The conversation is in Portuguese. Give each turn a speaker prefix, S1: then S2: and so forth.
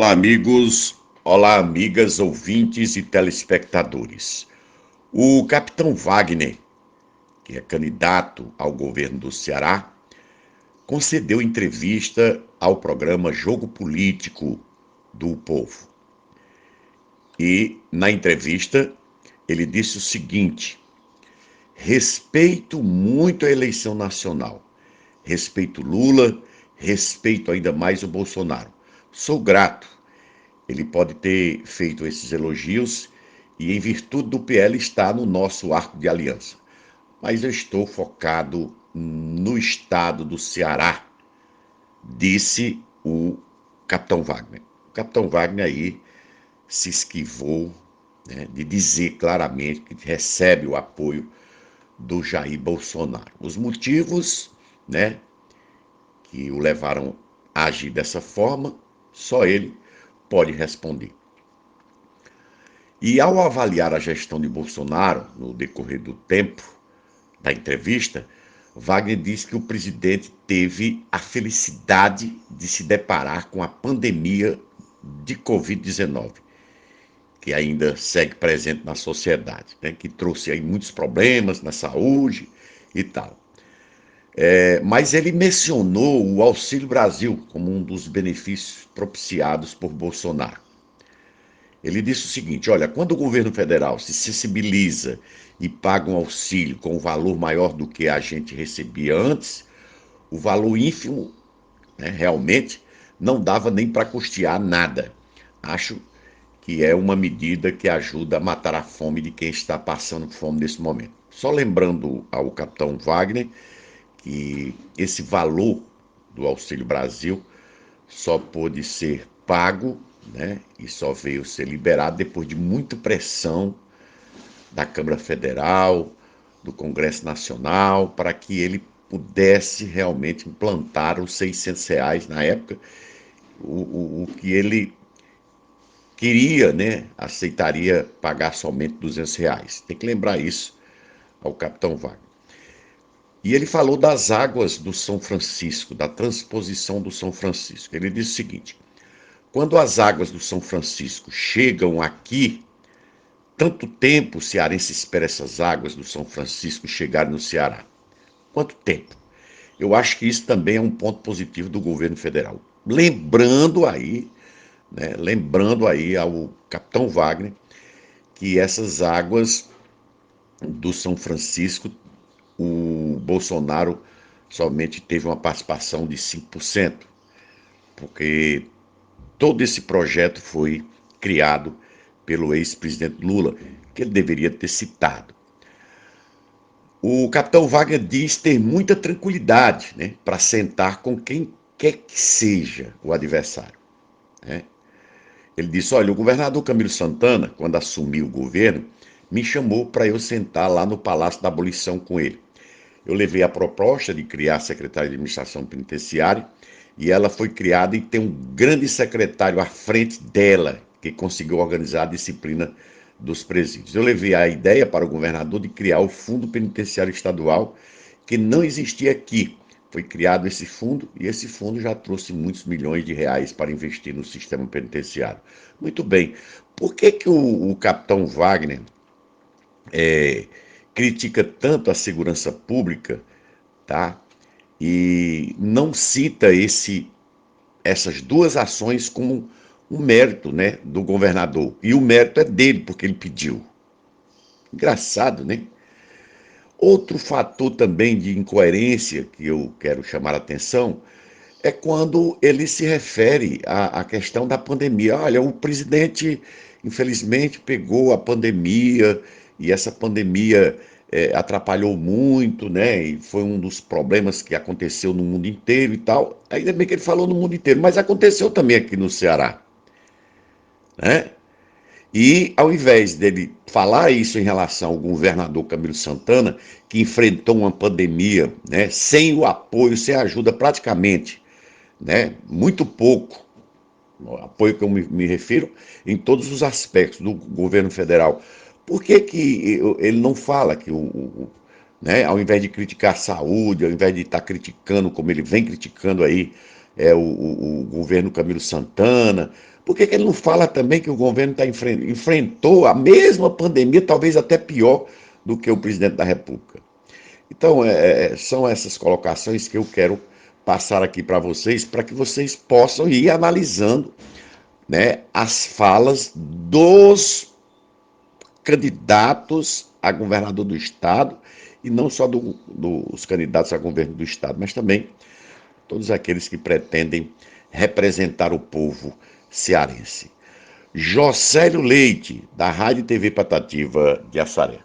S1: Olá, amigos. Olá, amigas, ouvintes e telespectadores. O capitão Wagner, que é candidato ao governo do Ceará, concedeu entrevista ao programa Jogo Político do Povo. E, na entrevista, ele disse o seguinte: respeito muito a eleição nacional, respeito Lula, respeito ainda mais o Bolsonaro. Sou grato. Ele pode ter feito esses elogios e, em virtude do PL, está no nosso arco de aliança. Mas eu estou focado no estado do Ceará, disse o capitão Wagner. O capitão Wagner aí se esquivou, né, de dizer claramente que recebe o apoio do Jair Bolsonaro. Os motivos, né, que o levaram a agir dessa forma, só ele pode responder. E ao avaliar a gestão de Bolsonaro no decorrer do tempo da entrevista, Wagner disse que o presidente teve a felicidade de se deparar com a pandemia de Covid-19, que ainda segue presente na sociedade, né, que trouxe aí muitos problemas na saúde e tal. Mas ele mencionou o Auxílio Brasil como um dos benefícios propiciados por Bolsonaro. Ele disse o seguinte: olha, quando o governo federal se sensibiliza e paga um auxílio com um valor maior do que a gente recebia antes, o valor ínfimo, né, realmente não dava nem para custear nada. Acho que é uma medida que ajuda a matar a fome de quem está passando fome nesse momento. Só lembrando ao capitão Wagner que esse valor do Auxílio Brasil só pôde ser pago, né, e só veio ser liberado depois de muita pressão da Câmara Federal, do Congresso Nacional, para que ele pudesse realmente implantar os R$ 600 na época, o que ele queria, né, aceitaria pagar somente R$ 200. Tem que lembrar isso ao capitão Wagner. E ele falou das águas do São Francisco, da transposição do São Francisco. Ele disse o seguinte: quando as águas do São Francisco chegam aqui, tanto tempo o cearense espera essas águas do São Francisco chegarem no Ceará? Quanto tempo? Eu acho que isso também é um ponto positivo do governo federal. Lembrando aí ao capitão Wagner que essas águas do São Francisco, o Bolsonaro somente teve uma participação de 5%, porque todo esse projeto foi criado pelo ex-presidente Lula, que ele deveria ter citado. O capitão Wagner diz ter muita tranquilidade, né, para sentar com quem quer que seja o adversário, né? Ele disse: olha, o governador Camilo Santana, quando assumiu o governo, me chamou para eu sentar lá no Palácio da Abolição com ele. Eu levei a proposta de criar a Secretaria de Administração Penitenciária e ela foi criada e tem um grande secretário à frente dela, que conseguiu organizar a disciplina dos presídios. Eu levei a ideia para o governador de criar o Fundo Penitenciário Estadual, que não existia aqui. Foi criado esse fundo e esse fundo já trouxe muitos milhões de reais para investir no sistema penitenciário. Muito bem. Por que que o capitão Wagner critica tanto a segurança pública, tá? E não cita essas duas ações como um mérito, né, do governador. E o mérito é dele, porque ele pediu. Engraçado, né? Outro fator também de incoerência que eu quero chamar a atenção é quando ele se refere à questão da pandemia. Olha, o presidente, infelizmente, pegou a pandemia e essa pandemia atrapalhou muito, né? E foi um dos problemas que aconteceu no mundo inteiro e tal. Ainda bem que ele falou no mundo inteiro, mas aconteceu também aqui no Ceará, né? E ao invés dele falar isso em relação ao governador Camilo Santana, que enfrentou uma pandemia, né, sem o apoio, sem a ajuda praticamente, né, muito pouco, o apoio que eu me refiro em todos os aspectos do governo federal. Por que que ele não fala que né, ao invés de criticar a saúde, ao invés de estar criticando como ele vem criticando aí o governo Camilo Santana? Por que ele não fala também que o governo enfrentou a mesma pandemia, talvez até pior do que o presidente da República? Então, são essas colocações que eu quero passar aqui para que vocês possam ir analisando, né, as falas dos candidatos a governador do Estado, e não só dos candidatos a governo do Estado, mas também todos aqueles que pretendem representar o povo cearense. Jocélio Leite, da Rádio e TV Patativa de Assaré.